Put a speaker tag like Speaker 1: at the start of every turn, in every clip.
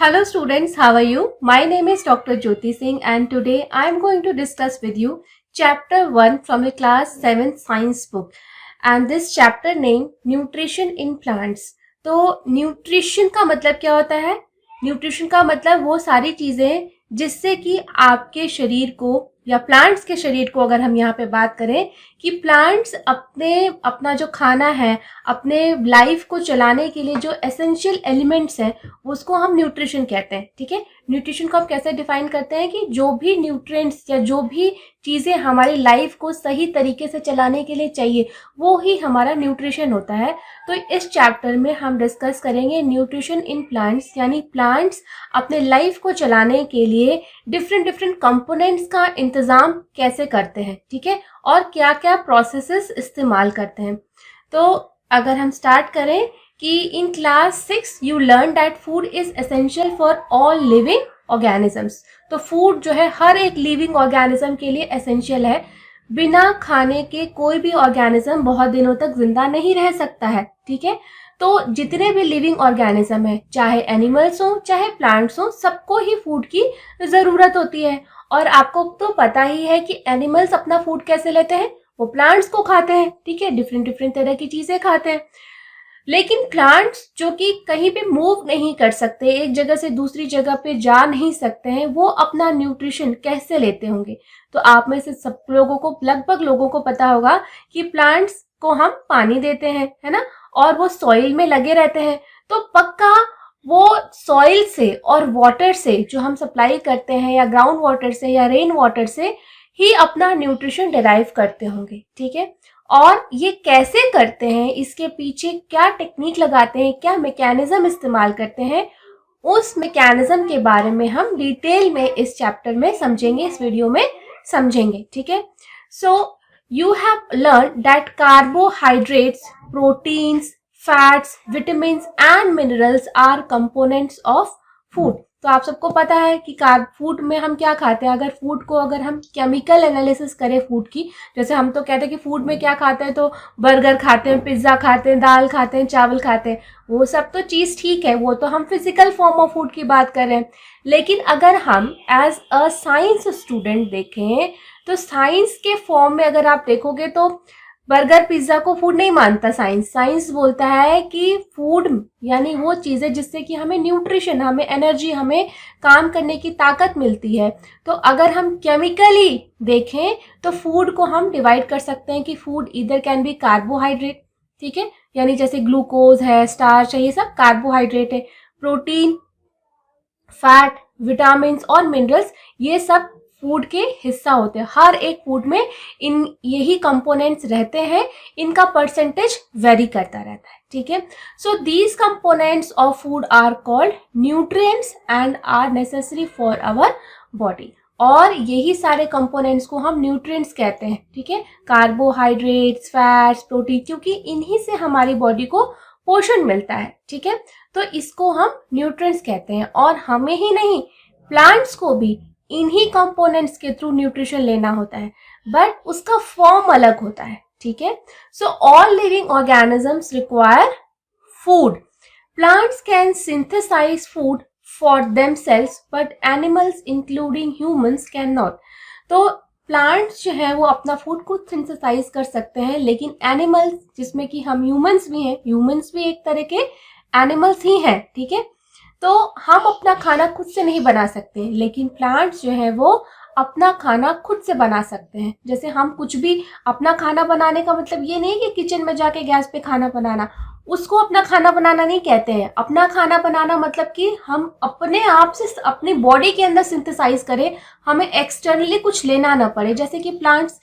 Speaker 1: Hello students, how are you? My name is Dr. Jyoti Singh and today I am going to discuss with you chapter 1 from the class 7 science book and this chapter named Nutrition in Plants. तो nutrition का मतलब क्या होता है? Nutrition का मतलब वो सारी चीजें जिससे कि आपके शरीर को या प्लांट्स के शरीर को, अगर हम यहाँ पे बात करें कि प्लांट्स अपना जो खाना है, अपने लाइफ को चलाने के लिए जो एसेंशियल एलिमेंट्स हैं उसको हम न्यूट्रिशन कहते हैं। ठीक है, न्यूट्रिशन को हम कैसे डिफाइन करते हैं कि जो भी न्यूट्रिएंट्स या जो भी चीज़ें हमारी लाइफ को सही तरीके से चलाने के लिए चाहिए वो ही हमारा न्यूट्रिशन होता है। तो इस चैप्टर में हम डिस्कस करेंगे न्यूट्रिशन इन प्लांट्स, यानी प्लांट्स अपने लाइफ को चलाने के लिए डिफरेंट कंपोनेंट्स का इंतज़ाम कैसे करते हैं, ठीक है, और क्या क्या प्रोसेसेस इस्तेमाल करते हैं। तो अगर हम स्टार्ट करें कि in class 6 you learn that food is essential for all living organisms. तो फूड जो है हर एक लिविंग ऑर्गेनिज्म के लिए एसेंशियल है। बिना खाने के कोई भी ऑर्गेनिज्म बहुत दिनों तक जिंदा नहीं रह सकता है। ठीक है, तो जितने भी लिविंग ऑर्गेनिज्म है, चाहे एनिमल्स हो चाहे प्लांट्स हो, सबको ही फूड की ज़रूरत होती है। और आपको तो पता ही है कि एनिमल्स अपना फूड कैसे लेते हैं, वो प्लांट्स को खाते हैं। ठीक है, डिफरेंट तरह की चीज़ें खाते हैं। लेकिन प्लांट्स जो कि कहीं पे मूव नहीं कर सकते, एक जगह से दूसरी जगह पे जा नहीं सकते हैं, वो अपना न्यूट्रिशन कैसे लेते होंगे? तो आप में से सब लोगों को, लगभग लोगों को पता होगा कि प्लांट्स को हम पानी देते हैं, है ना, और वो सॉइल में लगे रहते हैं। तो पक्का वो सॉइल से और वाटर से जो हम सप्लाई करते हैं, या ग्राउंड वाटर से या रेन वाटर से ही अपना न्यूट्रिशन डिराइव करते होंगे। ठीक है, और ये कैसे करते हैं, इसके पीछे क्या टेक्निक लगाते हैं, क्या मैकेनिज्म इस्तेमाल करते हैं, उस मैकेनिज्म के बारे में हम डिटेल में इस चैप्टर में समझेंगे, इस वीडियो में समझेंगे। ठीक है, so you have learn that carbohydrates, proteins, fats, vitamins and minerals are components of food. तो आप सबको पता है कि फूड में हम क्या खाते हैं। अगर हम केमिकल एनालिसिस करें फूड की, जैसे हम तो कहते हैं कि फूड में क्या खाते हैं, तो बर्गर खाते हैं, पिज्ज़ा खाते हैं, दाल खाते हैं, चावल खाते हैं, वो सब तो चीज़ ठीक है, वो तो हम फिजिकल फॉर्म ऑफ फूड की बात कर रहे हैं। लेकिन अगर हम एज अ साइंस स्टूडेंट देखें तो साइंस के फॉर्म में अगर आप देखोगे तो बर्गर पिज्ज़ा को फूड नहीं मानता साइंस बोलता है कि फूड यानी वो चीज़ें जिससे कि हमें न्यूट्रिशन, हमें एनर्जी, हमें काम करने की ताकत मिलती है। तो अगर हम केमिकली देखें तो फूड को हम डिवाइड कर सकते हैं कि फूड इधर कैन बी कार्बोहाइड्रेट, ठीक है, यानी जैसे ग्लूकोज है, स्टार्च है, ये सब कार्बोहाइड्रेट है। प्रोटीन, फैट, विटामिन और मिनरल्स, ये सब फूड के हिस्सा होते हैं। हर एक फूड में इन यही कंपोनेंट्स रहते हैं, इनका परसेंटेज वेरी करता रहता है। ठीक है, so these components of food are called nutrients and are necessary for our body. और यही सारे कंपोनेंट्स को हम न्यूट्रिएंट्स कहते हैं। ठीक है, कार्बोहाइड्रेट्स, फैट्स, प्रोटीन, क्योंकि इन्हीं से हमारी बॉडी को पोषण मिलता है। ठीक है, तो इसको हम न्यूट्रिएंट्स कहते हैं। और हमें ही नहीं, प्लांट्स को भी इन्हीं कंपोनेंट्स के थ्रू न्यूट्रिशन लेना होता है, बट उसका फॉर्म अलग होता है। ठीक है, so all living organisms require food. Plants can synthesise food for themselves but animals including humans can not. तो प्लांट्स जो है वो अपना फूड खुद सिंथेसाइज कर सकते हैं, लेकिन एनिमल्स, जिसमें कि हम ह्यूमंस भी हैं, ह्यूमंस भी एक तरह के एनिमल्स ही हैं। ठीक है, तो हम अपना खाना खुद से नहीं बना सकते, लेकिन प्लांट्स जो है वो अपना खाना खुद से बना सकते हैं। जैसे हम कुछ भी, अपना खाना बनाने का मतलब ये नहीं कि किचन में जाके गैस पे खाना बनाना, उसको अपना खाना बनाना नहीं कहते हैं। अपना खाना बनाना मतलब कि हम अपने आप से अपनी बॉडी के अंदर सिंथेसाइज करें, हमें एक्सटर्नली कुछ लेना ना पड़े। जैसे कि प्लांट्स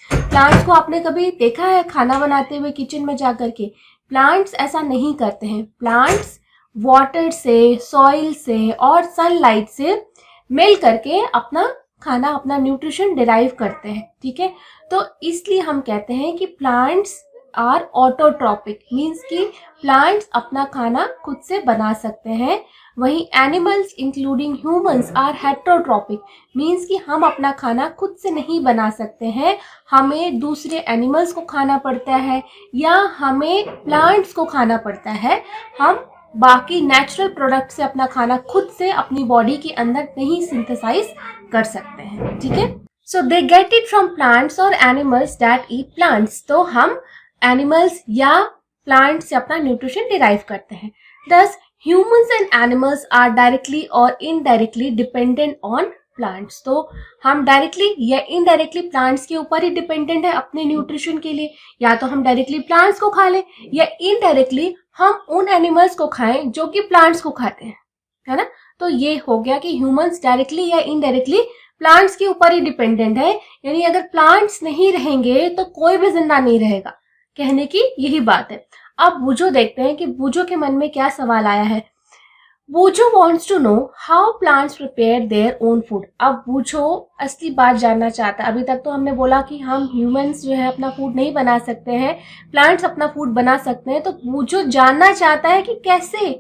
Speaker 1: को आपने कभी देखा है खाना बनाते हुए किचन में जा करके? प्लांट्स ऐसा नहीं करते हैं। प्लांट्स वाटर से, सॉइल से और सनलाइट से मिल करके अपना खाना, अपना न्यूट्रिशन डिराइव करते हैं। ठीक है, तो इसलिए हम कहते हैं कि प्लांट्स आर ऑटोट्रॉपिक, मीन्स कि प्लांट्स अपना खाना खुद से बना सकते हैं। वहीं animals including humans are heterotrophic, means कि हम अपना खाना खुद से नहीं बना सकते हैं, हमें दूसरे एनिमल्स को खाना पड़ता है या हमें प्लांट्स को खाना पड़ता है। हम बाकी नेचुरल प्रोडक्ट से अपना खाना खुद से अपनी बॉडी के अंदर नहीं सिंथेसाइज कर सकते हैं, ठीक है। So they get it from plants और एनिमल्स दैट ईट प्लांट्स। तो हम एनिमल्स या प्लांट से अपना न्यूट्रिशन डिराइव करते हैं। Thus humans and animals are directly और इनडायरेक्टली डिपेंडेंट ऑन प्लांट्स। तो हम डायरेक्टली या इनडायरेक्टली प्लांट्स के ऊपर ही डिपेंडेंट है अपने न्यूट्रिशन के लिए। या तो हम डायरेक्टली प्लांट्स को खा लें या इनडायरेक्टली हम उन एनिमल्स को खाएं जो कि प्लांट्स को खाते हैं, है ना। तो ये हो गया कि ह्यूमंस डायरेक्टली या इनडायरेक्टली प्लांट्स के ऊपर ही डिपेंडेंट है। यानी अगर प्लांट्स नहीं रहेंगे तो कोई भी जिंदा नहीं रहेगा, कहने की यही बात है। अब बूझो देखते हैं कि बूझो के मन में क्या सवाल आया है। बूझो wants to know how plants prepare their own food। अब बूझो असली बात जानना चाहता है। अभी तक तो हमने बोला कि हम ह्यूमंस जो है अपना फूड नहीं बना सकते हैं, प्लांट्स अपना फूड बना सकते हैं। तो बूझो जानना चाहता है कि कैसे,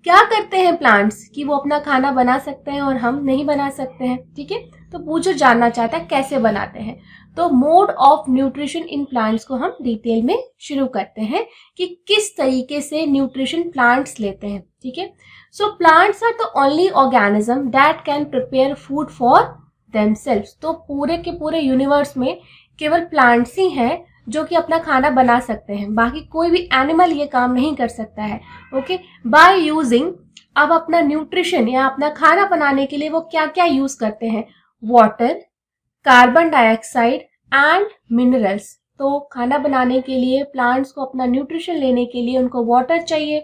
Speaker 1: क्या करते हैं प्लांट्स कि वो अपना खाना बना सकते हैं और हम नहीं बना सकते हैं, ठीक है। तो बूझो जानना चाहता है कैसे बनाते हैं। तो mode of nutrition in plants को हम डिटेल में शुरू करते हैं कि किस तरीके से न्यूट्रिशन प्लांट्स लेते हैं, ठीक है। So plants are the only organism that can prepare food for themselves. तो पूरे के पूरे यूनिवर्स में केवल प्लांट्स ही हैं जो कि अपना खाना बना सकते हैं, बाकी कोई भी एनिमल ये काम नहीं कर सकता है, ओके। बाय यूजिंग, अब अपना न्यूट्रिशन या अपना खाना बनाने के लिए वो क्या क्या यूज करते हैं, water, carbon dioxide and minerals. तो खाना बनाने के लिए प्लांट्स को अपना न्यूट्रिशन लेने के लिए उनको वाटर चाहिए,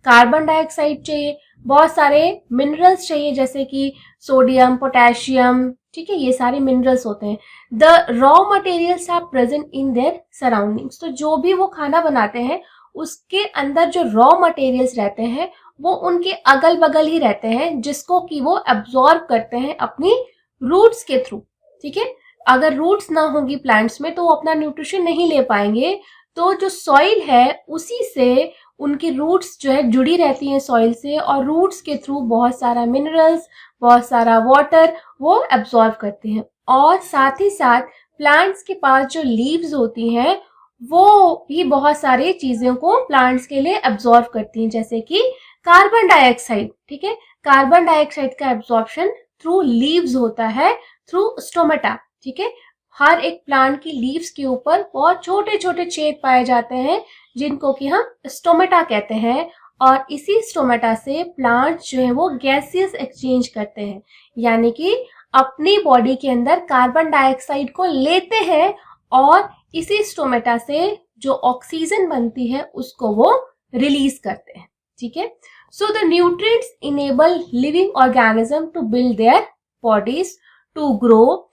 Speaker 1: कार्बन डाइऑक्साइड चाहिए, बहुत सारे मिनरल्स चाहिए जैसे कि सोडियम, पोटेशियम, ठीक है, ये सारे मिनरल्स होते हैं। The raw materials are present in their surroundings. तो जो भी वो खाना बनाते हैं उसके अंदर जो रॉ मटेरियल्स रहते हैं वो उनके अगल बगल ही रहते हैं, जिसको कि वो एब्जॉर्ब करते हैं अपनी रूट्स के थ्रू, ठीक है। अगर रूट्स ना होंगी प्लांट्स में तो वो अपना न्यूट्रिशन नहीं ले पाएंगे। तो जो सॉइल है उसी से उनकी रूट्स जो है जुड़ी रहती हैं सॉइल से, और रूट्स के थ्रू बहुत सारा मिनरल्स, बहुत सारा वाटर वो एब्जॉर्ब करते हैं। और साथ ही साथ प्लांट्स के पास जो लीव्स होती हैं वो भी बहुत सारी चीजों को प्लांट्स के लिए एब्जॉर्ब करती हैं, जैसे कि कार्बन डाइऑक्साइड, ठीक है। कार्बन डाइऑक्साइड का एब्जॉर्प्शन थ्रू लीव्स होता है, थ्रू स्टोमेटा, ठीक है। हर एक प्लांट की लीव्स के ऊपर बहुत छोटे छोटे छेद पाए जाते हैं जिनको कि हम स्टोमेटा कहते हैं। और इसी स्टोमेटा से प्लांट्स जो है वो गैसियस एक्सचेंज करते हैं, यानी कि अपनी बॉडी के अंदर कार्बन डाइऑक्साइड को लेते हैं और इसी स्टोमेटा से जो ऑक्सीजन बनती है उसको वो रिलीज करते हैं, ठीक है। So the nutrients enable living organism to build their bodies, to grow,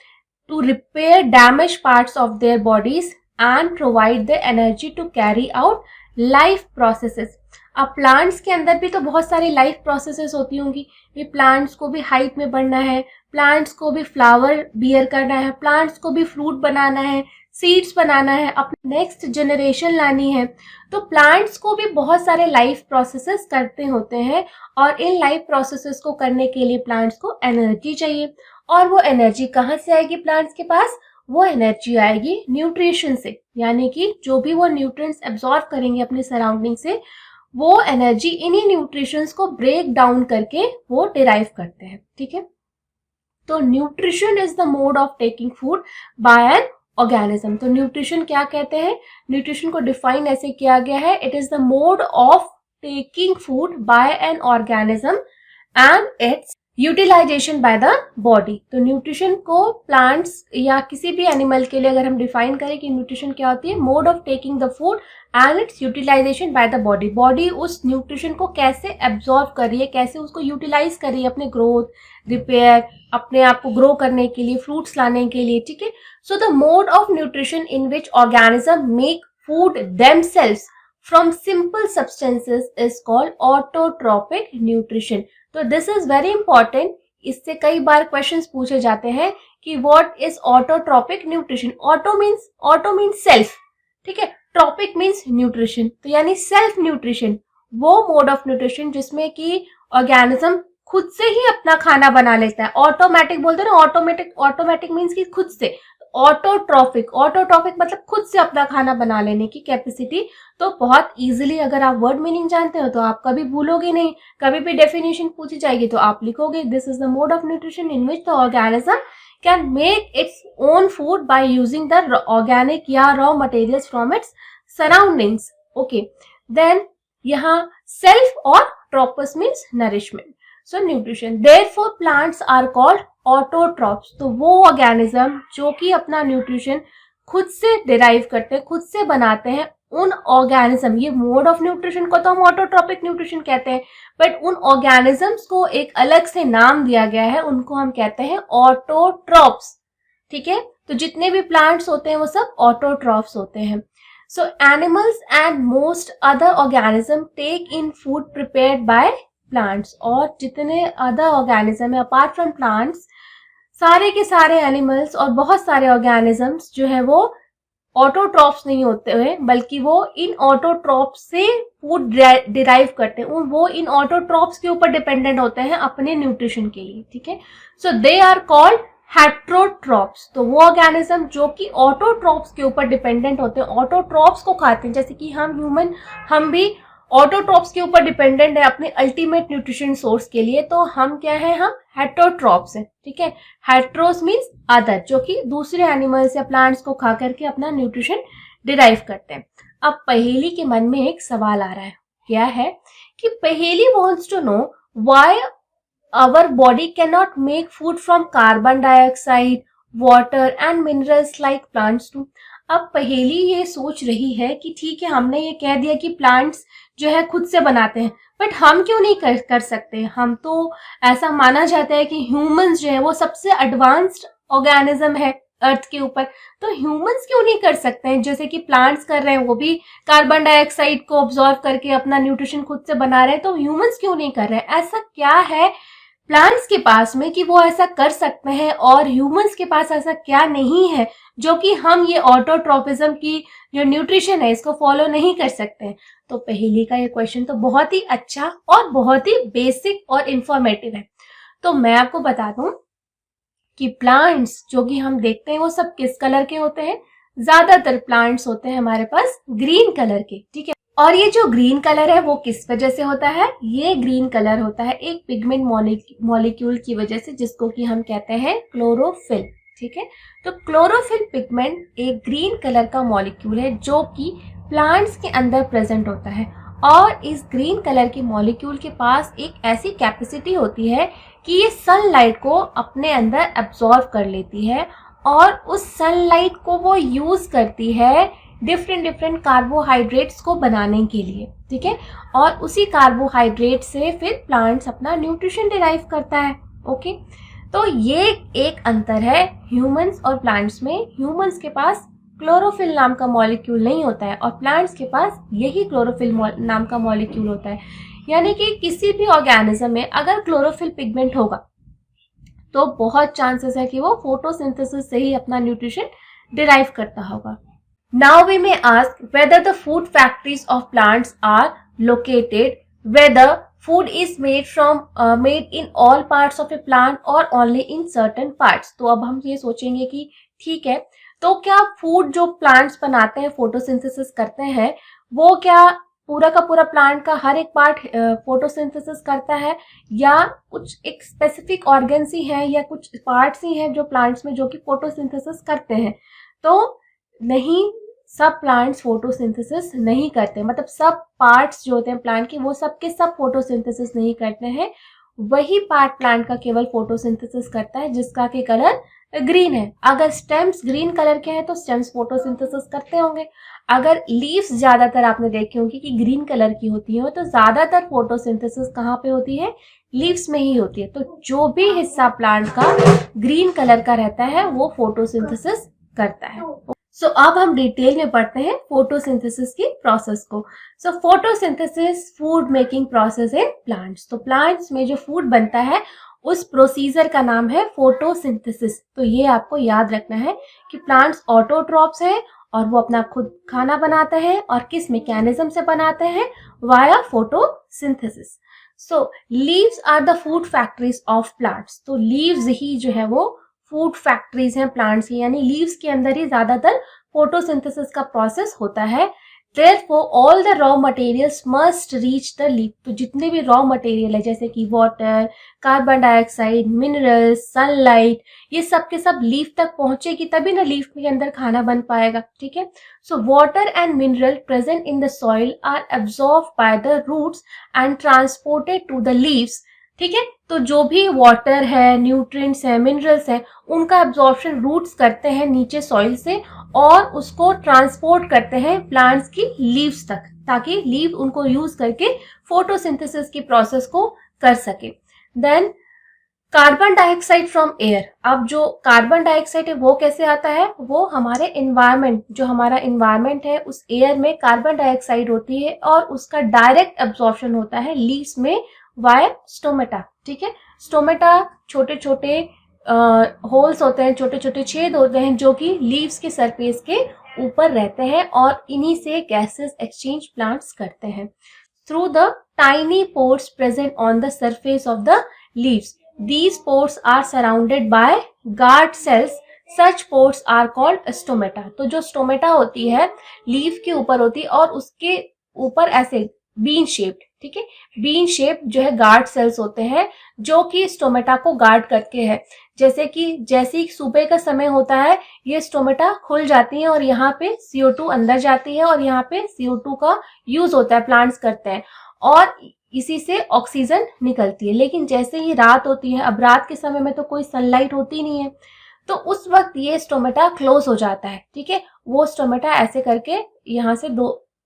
Speaker 1: to repair damaged parts of their bodies and provide the energy to carry out life processes। अब प्लांट्स के अंदर भी तो बहुत सारी लाइफ प्रोसेसेस होती होंगी। ये प्लांट्स को भी हाइट में बढ़ना है, प्लांट्स को भी फ्लावर बियर करना है, प्लांट्स को भी फ्रूट बनाना है, सीड्स बनाना है, अपनी नेक्स्ट जनरेशन लानी है। तो प्लांट्स को भी बहुत सारे लाइफ प्रोसेसेस करते होते हैं और इन लाइफ प्रोसेसेस को करने के लिए प्लांट्स को एनर्जी चाहिए। और वो एनर्जी कहाँ से आएगी प्लांट्स के पास, वो एनर्जी आएगी न्यूट्रिशन से, यानी कि जो भी वो न्यूट्रिएंट्स एब्जॉर्ब करेंगे अपने सराउंडिंग से वो एनर्जी इन्हीं न्यूट्रिशंस को ब्रेक डाउन करके वो डिराइव करते हैं, ठीक है। तो nutrition is the mode of taking food by an organism. तो न्यूट्रिशन क्या कहते हैं, न्यूट्रिशन को डिफाइन ऐसे किया गया है, it is the mode of taking food by an organism and its utilisation by the body. तो न्यूट्रिशन को प्लांट्स या किसी भी एनिमल के लिए अगर हम डिफाइन करें कि न्यूट्रिशन क्या होती है, mode of taking the food and its utilisation by the body. Body उस न्यूट्रिशन को कैसे एब्जॉर्ब कर रही है, कैसे उसको यूटिलाइज कर रही है अपने ग्रोथ, रिपेयर, अपने आप को ग्रो करने के लिए, फ्रूट्स लाने के लिए, ठीक है। So the mode of nutrition in which organism make food themselves from simple substances is called autotrophic nutrition. तो दिस इज वेरी इंपॉर्टेंट। इससे कई बार क्वेश्चंस पूछे जाते हैं कि what is autotrophic nutrition. Auto means self, ठीक है, ट्रॉपिक मीन्स न्यूट्रिशन, तो यानी सेल्फ न्यूट्रिशन, वो मोड ऑफ न्यूट्रिशन जिसमें कि ऑर्गेनिज्म खुद से ही अपना खाना बना लेता है। ऑटोमेटिक बोलते हैं ना, ऑटोमेटिक मीन्स कि खुद से, ऑटोट्रॉफिक, ऑटोट्रॉफिक मतलब खुद से अपना खाना बना लेने की कैपेसिटी। तो बहुत इजीली अगर आप वर्ड मीनिंग जानते हो तो आप कभी भूलोगे नहीं, कभी भी डेफिनेशन पूछी जाएगी तो आप लिखोगे this is the mode of nutrition in which the organism can make its own food by using the organic या raw materials from its surroundings. Okay, then यहाँ सेल्फ और trophs means nourishment. So nutrition, therefore plants are called autotrophs. तो वो organism जो कि अपना nutrition खुद से डिराइव करते हैं, खुद से बनाते हैं, उन ऑर्गेनिज्म, ये मोड ऑफ न्यूट्रिशन को तो हम ऑटोट्रॉपिक न्यूट्रिशन कहते हैं, बट उन ऑर्गेनिजम्स को एक अलग से नाम दिया गया है, उनको हम कहते हैं ऑटोट्रॉप्स। ठीक है, तो जितने भी प्लांट्स होते हैं वो सब ऑटोट्रॉप्स होते हैं। So animals and most other organism take in food prepared by plants. और जितने अदर ऑर्गेनिज्म है अपार्ट फ्रॉम प्लांट्स, सारे के सारे एनिमल्स और बहुत सारे ऑर्गेनिजम्स जो है वो ऑटोट्रॉप्स नहीं होते हुए, बल्कि वो इन ऑटोट्रॉप्स से फूड डिराइव करते हैं, वो इन ऑटोट्रॉप्स के ऊपर डिपेंडेंट होते हैं अपने न्यूट्रिशन के लिए। ठीक है, so they are called heterotrophs. तो वो ऑर्गेनिज्म जो कि ऑटोट्रॉप्स के ऊपर डिपेंडेंट होते हैं, ऑटोट्रॉप्स को खाते हैं, जैसे कि हम ह्यूमन, हम भी ऑटोट्रॉप्स के ऊपर डिपेंडेंट है अपने अल्टीमेट न्यूट्रिशन सोर्स के लिए। तो हम क्या है, हम हेट्रोट्रॉप्स हैं। ठीक है, हेट्रोस मीन्स अदर, जो कि दूसरे एनिमल्स या प्लांट्स को खा करके अपना न्यूट्रिशन डिराइव करते हैं। अब पहेली के मन में एक सवाल आ रहा है, क्या है कि Paheli wants to know why our body cannot make food from carbon dioxide, water and minerals like plants do। अब पहेली ये सोच रही है कि ठीक है, हमने ये कह दिया कि प्लांट्स जो है खुद से बनाते हैं, बट हम क्यों नहीं कर सकते। हम तो ऐसा माना जाता है कि ह्यूमंस जो है वो सबसे एडवांस्ड ऑर्गेनिज्म है अर्थ के ऊपर, तो ह्यूमंस क्यों नहीं कर सकते हैं जैसे कि प्लांट्स कर रहे हैं, वो भी कार्बन डाइऑक्साइड को ऑब्जॉर्व करके अपना न्यूट्रिशन खुद से बना रहे हैं, तो ह्यूमंस क्यों नहीं कर रहे हैं। ऐसा क्या है प्लांट्स के पास में कि वो ऐसा कर सकते हैं और ह्यूमंस के पास ऐसा क्या नहीं है जो कि हम ये ऑटोट्रॉपिज्म की जो न्यूट्रिशन है इसको फॉलो नहीं कर सकते हैं। तो पहेली का ये क्वेश्चन तो बहुत ही अच्छा और बहुत ही बेसिक और इंफॉर्मेटिव है। तो मैं आपको बता दूं कि प्लांट्स जो कि हम देखते हैं वो सब किस कलर के होते हैं। ज्यादातर प्लांट्स होते हैं हमारे पास ग्रीन कलर के। ठीक है, और ये जो ग्रीन कलर है वो किस वजह से होता है, ये ग्रीन कलर होता है एक पिगमेंट मॉलिक्यूल की वजह से, जिसको कि हम कहते हैं क्लोरोफिल। ठीक है, तो क्लोरोफिल पिगमेंट एक ग्रीन कलर का मॉलिक्यूल है जो कि प्लांट्स के अंदर प्रेजेंट होता है। और इस ग्रीन कलर के मॉलिक्यूल के पास एक ऐसी कैपेसिटी होती है कि ये सनलाइट को अपने अंदर एब्जॉर्व कर लेती है और उस सनलाइट को वो यूज करती है डिफरेंट कार्बोहाइड्रेट्स को बनाने के लिए। ठीक है, और उसी कार्बोहाइड्रेट से फिर प्लांट्स अपना न्यूट्रिशन डिराइव करता है। ओके, तो ये एक अंतर है ह्यूमंस और प्लांट्स में। ह्यूमंस के पास क्लोरोफिल नाम का मॉलिक्यूल नहीं होता है और प्लांट्स के पास यही क्लोरोफिल नाम का मॉलिक्यूल होता है। यानी कि किसी भी ऑर्गेनिज्म में अगर क्लोरोफिल पिगमेंट होगा तो बहुत चांसेस है कि वो फोटोसिंथेसिस से ही अपना न्यूट्रिशन डिराइव करता होगा। Now we may ask whether the food factories of plants are located, whether food is made in all parts of a plant or only in certain parts। तो अब हम ये सोचेंगे कि ठीक है, तो क्या फूड जो प्लांट्स बनाते हैं, फोटोसिंथेसिस करते हैं, वो क्या पूरा का पूरा प्लांट का हर एक पार्ट फोटोसिंथेसिस करता है, या कुछ एक स्पेसिफिक ऑर्गन्स ही हैं या कुछ पार्ट्स ही हैं जो प्लांट्स में जो कि फोटोसिंथेसिस करते हैं। तो नहीं, सब प्लांट्स फोटोसिंथेसिस नहीं करते, मतलब सब पार्ट्स जो होते हैं प्लांट के वो सब के सब फोटोसिंथेसिस नहीं करते हैं। वही पार्ट प्लांट का केवल फोटोसिंथेसिस करता है जिसका के कलर ग्रीन है। अगर स्टेम्स ग्रीन कलर के हैं तो स्टेम्स फोटोसिंथेसिस करते होंगे। अगर लीव्स ज्यादातर आपने देखी होंगी कि ग्रीन कलर की होती है, तो ज्यादातर फोटोसिंथेसिस कहाँ पे होती है, लीव्स में ही होती है। तो जो भी हिस्सा प्लांट का ग्रीन कलर का रहता है वो फोटोसिंथेसिस करता है। सो अब हम डिटेल में पढ़ते हैं फोटोसिंथेसिस की प्रोसेस को। सो photosynthesis food making process in plants. तो प्लांट्स में जो फूड बनता है उस प्रोसीजर का नाम है फोटोसिंथेसिस। तो ये आपको याद रखना है कि प्लांट्स ऑटोट्रॉप्स हैं और वो अपना खुद खाना बनाते हैं, और किस मैकेनिज्म से बनाते हैं, via photosynthesis. So leaves are the food factories of plants. तो लीव्स ही जो है वो फूड फैक्ट्रीज हैं प्लांट्स की, यानी लीव्स के अंदर ही ज्यादातर फोटोसिंथेसिस का प्रोसेस होता है। Therefore, all the raw materials must reach the leaf. तो जितने भी रॉ मटेरियल है जैसे कि water, carbon dioxide, minerals, sunlight, ये सब के सब लीफ तक पहुंचेगी तभी ना लीफ के अंदर खाना बन पाएगा। ठीक है, so water and mineral present in the soil are absorb by the roots and transported to the leaves. ठीक है, तो जो भी वाटर है, न्यूट्रिएंट्स है, मिनरल्स है, उनका एब्जॉर्प्शन रूट्स करते हैं नीचे सॉइल से और उसको ट्रांसपोर्ट करते हैं प्लांट्स की लीव्स तक, ताकि लीव उनको यूज करके फोटोसिंथेसिस की प्रोसेस को कर सके। Then carbon dioxide from air. अब जो कार्बन डाइऑक्साइड है वो कैसे आता है, वो हमारे इन्वायरमेंट, जो हमारा इन्वायरमेंट है उस एयर में कार्बन डाइऑक्साइड होती है और उसका डायरेक्ट एब्जॉर्प्शन होता है लीव्स में वाया स्टोमेटा। ठीक है, स्टोमेटा छोटे छोटे होल्स होते हैं, छोटे छोटे छेद होते हैं जो कि लीव्स के सरफेस के ऊपर रहते हैं और इन्हीं से गैसेस एक्सचेंज प्लांट्स करते हैं through the tiny pores present on the surface of the leaves. These pores are surrounded by guard cells. Such pores are called stomata. तो जो स्टोमेटा होती है लीफ के ऊपर होती है और उसके ऊपर ऐसे बीन शेप्ड, ठीक है, बीन शेप जो है गार्ड सेल्स होते हैं जो कि स्टोमेटा को गार्ड करके है। जैसे ही सुबह का समय होता है ये स्टोमेटा खुल जाती है और यहाँ पे CO2 अंदर जाती है और यहाँ पे CO2 का यूज होता है, प्लांट्स करते हैं और इसी से ऑक्सीजन निकलती है। लेकिन जैसे ही रात होती है, अब रात के समय में तो कोई सनलाइट होती नहीं है, तो उस वक्त ये स्टोमेटा क्लोज हो जाता है। ठीक है, वो स्टोमेटा ऐसे करके यहाँ से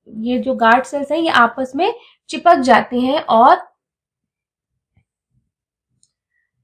Speaker 1: ये जो गार्ड सेल्स हैं ये आपस में चिपक जाती हैं और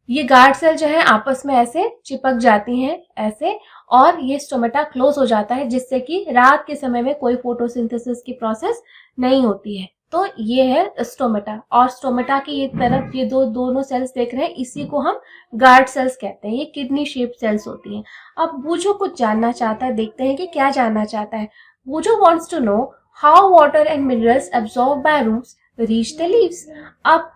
Speaker 1: ये गार्ड सेल जो है आपस में ऐसे चिपक जाती हैं ऐसे, और ये स्टोमेटा क्लोज हो जाता है जिससे कि रात के समय में कोई फोटोसिंथेसिस की प्रोसेस नहीं होती है। तो ये है स्टोमेटा, और स्टोमेटा की ये तरफ ये दोनों सेल्स देख रहे हैं, इसी को हम गार्ड सेल्स कहते हैं। ये किडनी शेप सेल्स होती हैं। अब बूझो कुछ जानना चाहता है, देखते हैं कि क्या जानना चाहता है। Boojho wants to know how water and minerals absorb by roots reach the leaves. अब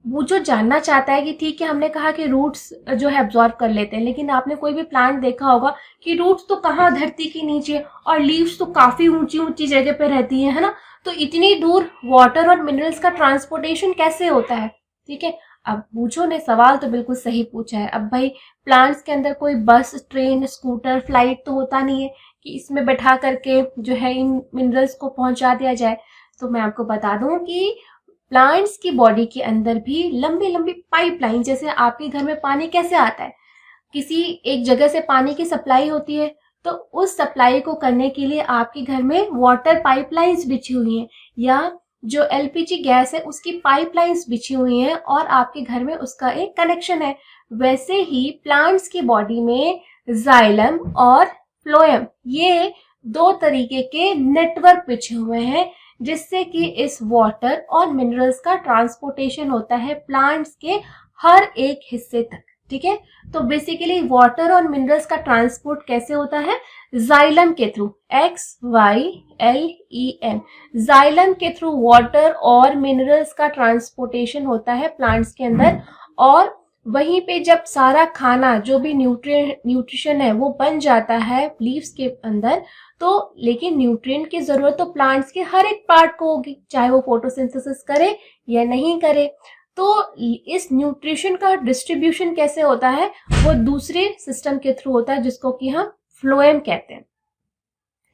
Speaker 1: बूझो जानना चाहता है कि ठीक है, हमने कहा कि रूट्स जो है एब्जॉर्ब कर लेते हैं, लेकिन आपने कोई भी प्लांट देखा होगा कि रूट्स तो कहाँ धरती के नीचे और लीव्स तो काफी ऊंची ऊंची जगह पे रहती है ना, तो इतनी दूर वाटर और मिनरल्स का ट्रांसपोर्टेशन कैसे होता है। ठीक है, अब बूझो ने सवाल तो बिल्कुल सही पूछा है। अब भाई प्लांट्स के अंदर कोई बस, ट्रेन, स्कूटर, फ्लाइट तो होता नहीं है कि इसमें बैठा करके जो है इन मिनरल्स को पहुंचा दिया जाए। तो मैं आपको बता दूं कि प्लांट्स की बॉडी के अंदर भी लंबी लंबी पाइपलाइन, जैसे आपके घर में पानी कैसे आता है, किसी एक जगह से पानी की सप्लाई होती है, तो उस सप्लाई को करने के लिए आपके घर में वाटर पाइपलाइंस बिछी हुई हैं, या जो LPG गैस है उसकी पाइपलाइंस बिछी हुई हैं और आपके घर में उसका एक कनेक्शन है। वैसे ही प्लांट्स की बॉडी में जाइलम और फ्लोएम, ये दो तरीके के नेटवर्क बिछे हुए हैं जिससे कि इस वाटर और मिनरल्स का ट्रांसपोर्टेशन होता है प्लांट्स के हर एक हिस्से तक। ठीक है, तो बेसिकली वाटर और मिनरल्स का ट्रांसपोर्ट कैसे होता है, जाइलम के थ्रू, XYLEM, जाइलम के थ्रू वाटर और मिनरल्स का ट्रांसपोर्टेशन होता है प्लांट्स के अंदर। और वहीं पे जब सारा खाना जो भी न्यूट्रिशन है वो बन जाता है लीव्स के अंदर, तो लेकिन न्यूट्रिएंट की जरूरत तो प्लांट्स के हर एक पार्ट को होगी, चाहे वो फोटोसिंथेसिस करे या नहीं करे। तो इस न्यूट्रिशन का डिस्ट्रीब्यूशन कैसे होता है, वो दूसरे सिस्टम के थ्रू होता है जिसको कि हम फ्लोएम कहते हैं।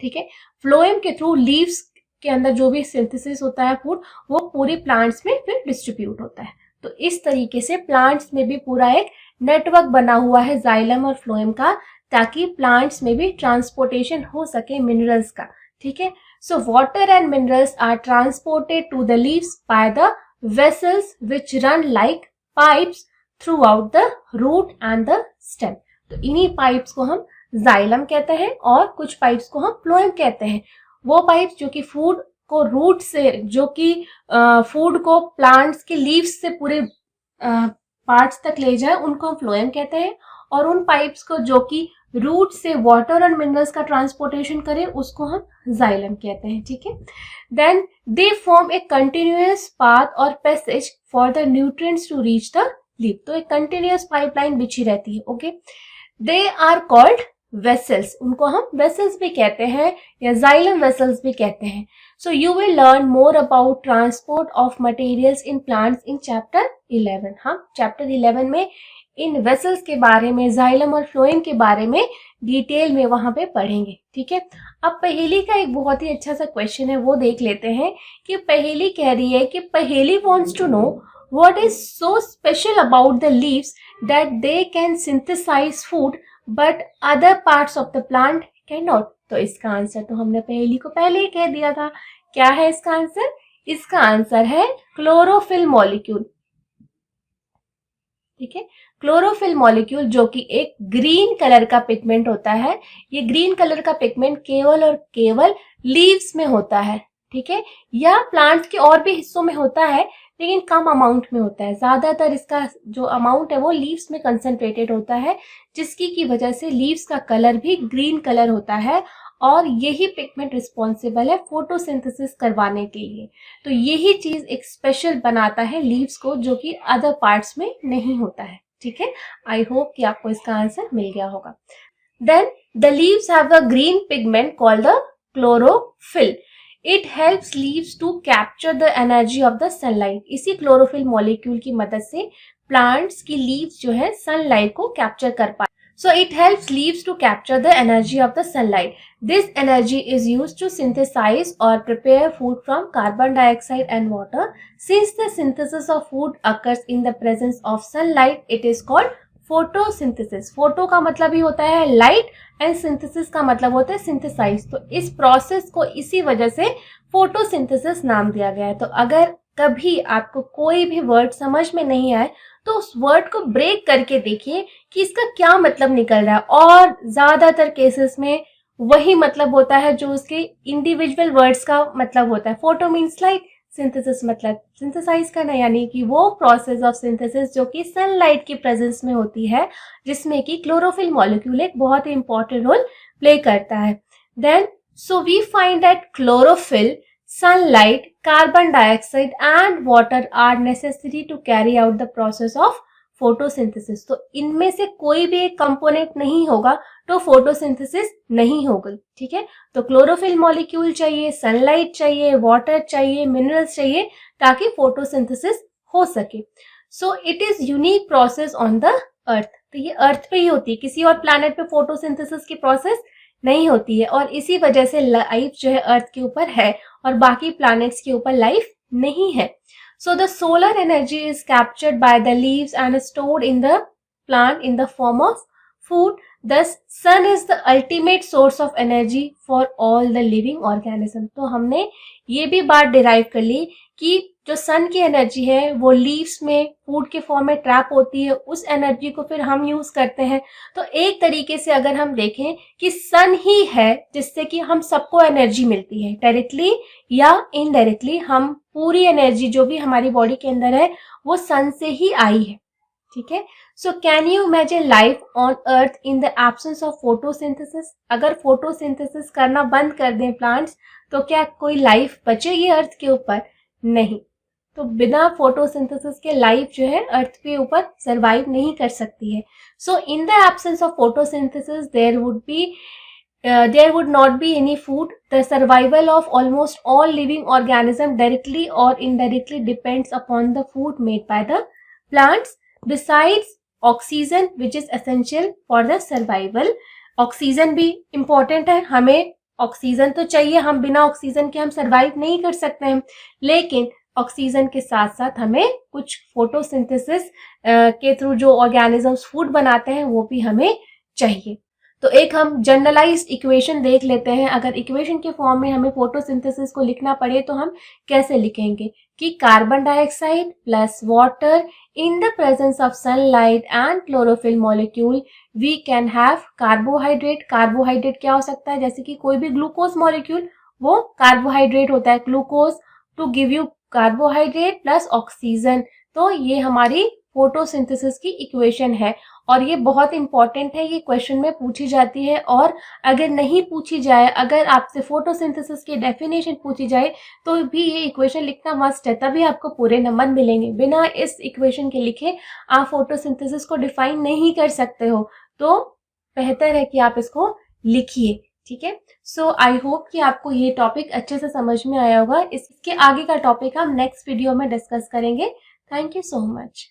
Speaker 1: ठीक है, फ्लोएम के थ्रू लीव्स के अंदर जो भी सिंथेसिस होता है फूड, वो पूरे प्लांट्स में फिर डिस्ट्रीब्यूट होता है। तो इस तरीके से प्लांट्स में भी पूरा एक नेटवर्क बना हुआ है जाइलम और फ्लोएम का, ताकि प्लांट्स में भी ट्रांसपोर्टेशन हो सके मिनरल्स का। ठीक है, so water and minerals are transported to the leaves by the vessels which run like pipes throughout the root and the stem. तो इन्हीं पाइप्स को हम जाइलम कहते हैं और कुछ पाइप्स को हम फ्लोएम कहते हैं। वो पाइप्स जो कि फूड को रूट से, जो कि फूड को प्लांट्स के लीव्स से पूरे पार्ट्स तक ले जाए, उनको हम फ्लोएम कहते हैं। और उन पाइप्स को जो कि रूट से वाटर और मिनरल्स का ट्रांसपोर्टेशन करे, उसको हम जाइलम कहते हैं। ठीक है, then they form a continuous path और passage for the nutrients to reach the leaf. तो एक कंटिन्यूअस पाइपलाइन बिछी रहती है। Okay, they are called vessels, उनको हम वेसल्स भी कहते हैं या जाइलम वेसल्स भी कहते हैं. So you will learn more about transport of materials in plants in chapter 11. हम चैप्टर 11 में इन वेसल्स के बारे में, जाइलम और फ्लोएम के बारे में डिटेल में वहां पे पढ़ेंगे. ठीक है. अब पहेली का एक बहुत ही अच्छा सा क्वेश्चन है, वो देख लेते हैं कि पहेली कह रही है कि Paheli wants to know what is so special about the leaves that they can synthesize food but other parts of the plant cannot. तो इसका आंसर तो हमने पहेली को पहले ही कह दिया था. क्या है इसका आंसर? इसका आंसर है क्लोरोफिल मॉलिक्यूल. ठीक है. क्लोरोफिल मॉलिक्यूल जो कि एक ग्रीन कलर का पिगमेंट होता है. ये ग्रीन कलर का पिगमेंट केवल और केवल लीव्स में होता है. ठीक है. या प्लांट्स के और भी हिस्सों में होता है लेकिन कम अमाउंट में होता है. ज्यादातर इसका जो अमाउंट है वो लीव्स में कंसंट्रेटेड होता है, जिसकी की वजह से लीव्स का कलर भी ग्रीन कलर होता है और यही पिगमेंट रिस्पॉन्सिबल है फोटोसिंथेसिस करवाने के लिए. तो यही चीज एक स्पेशल बनाता है लीव्स को, जो कि अदर पार्ट्स में नहीं होता है. ठीक है. आई होप कि आपको इसका आंसर मिल गया होगा. Then the leaves have a green pigment called the chlorophyll. It helps leaves to capture the energy of the sunlight. इसी क्लोरोफिल मॉलिक्यूल की मदद से प्लांट्स की लीव्स जो है सनलाइट को कैप्चर कर पाए. So it helps leaves to capture the energy of the sunlight. This energy is used to synthesize or prepare food from carbon dioxide and water. Since the synthesis of food occurs in the presence of sunlight, it is called photosynthesis. Photo का मतलब ही होता है light and synthesis का मतलब होता है synthesize. तो इस process को इसी वजह से photosynthesis नाम दिया गया है. तो अगर कभी आपको कोई भी वर्ड समझ में नहीं आए तो उस वर्ड को ब्रेक करके देखिए कि इसका क्या मतलब निकल रहा है. और ज्यादातर केसेस में वही मतलब होता है जो उसके इंडिविजुअल वर्ड्स का मतलब होता है. फोटो मीन्स लाइट, सिंथेसिस मतलब सिंथेसाइज करना, यानी कि वो प्रोसेस ऑफ सिंथेसिस जो कि सनलाइट की प्रेजेंस में होती है, जिसमें कि क्लोरोफिल मॉलिक्यूल एक बहुत ही इंपॉर्टेंट रोल प्ले करता है. Then so we find that chlorophyll, sunlight, carbon dioxide and water are necessary to carry out the process of photosynthesis. तो इनमें से कोई भी एक कंपोनेंट नहीं होगा तो फोटोसिंथेसिस नहीं होगी. ठीक है. तो क्लोरोफिल मॉलिक्यूल चाहिए, सनलाइट चाहिए, वाटर चाहिए, मिनरल्स चाहिए ताकि फोटोसिंथेसिस हो सके. So it is unique process on the earth. तो ये अर्थ पे ही होती है, किसी और प्लैनेट पे फोटोसिंथेसिस की प्रोसेस नहीं होती है और इसी वजह से लाइफ जो है अर्थ के ऊपर है और बाकी प्लैनेट्स के ऊपर लाइफ नहीं है. So the solar energy is captured by the leaves and stored in the plant in the form of food. Thus, sun is the ultimate source of energy for all the living organism. तो हमने ये भी बात derive कर ली कि जो सन की energy है वो लीव्स में फूड के फॉर्म में ट्रैप होती है, उस एनर्जी को फिर हम यूज करते हैं. तो एक तरीके से अगर हम देखें कि सन ही है जिससे कि हम सबको एनर्जी मिलती है, डायरेक्टली या इनडायरेक्टली हम पूरी एनर्जी जो भी हमारी बॉडी के अंदर है वो सन से ही आई है. ठीक है. So can you imagine life on earth in the absence of photosynthesis. अगर फोटोसिंथेसिस करना बंद कर दें प्लांट्स तो क्या कोई लाइफ बचेगी अर्थ के ऊपर? नहीं. तो बिना फोटोसिंथेसिस के लाइफ जो है अर्थ के ऊपर सरवाइव नहीं कर सकती है. So in the absence of photosynthesis there would not be any food. The survival of almost all living organisms directly or indirectly depends upon the food made by the plants. Besides oxygen which is essential for the survival. Oxygen भी important है, हमें oxygen तो चाहिए, हम बिना oxygen के हम survive नहीं कर सकते हैं. लेकिन ऑक्सीजन के साथ साथ हमें कुछ फोटोसिंथेसिस के थ्रू जो ऑर्गेनिजम्स फूड बनाते हैं वो भी हमें चाहिए. तो एक हम जनरलाइज्ड इक्वेशन देख लेते हैं. अगर इक्वेशन के फॉर्म में हमें फोटोसिंथेसिस को लिखना पड़े तो हम कैसे लिखेंगे कि carbon dioxide plus water in the presence of sunlight and chlorophyll molecule we can have carbohydrate. Carbohydrate क्या हो सकता है? जैसे कि कोई भी ग्लूकोज मॉलिक्यूल वो कार्बोहाइड्रेट होता है. Glucose to give you carbohydrate plus oxygen. तो ये हमारी फोटोसिंथेसिस की इक्वेशन है और ये बहुत इंपॉर्टेंट है. ये क्वेश्चन में पूछी जाती है और अगर नहीं पूछी जाए, अगर आपसे फोटोसिंथेसिस की डेफिनेशन पूछी जाए तो भी ये इक्वेशन लिखना मस्ट है, तभी आपको पूरे नंबर मिलेंगे. बिना इस इक्वेशन के लिखे आप फोटोसिंथेसिस को डिफाइन नहीं कर सकते हो. तो बेहतर है कि आप इसको लिखिए। ठीक है, सो आई होप कि आपको ये टॉपिक अच्छे से समझ में आया होगा। इसके आगे का टॉपिक हम नेक्स्ट वीडियो में डिस्कस करेंगे। Thank you so much.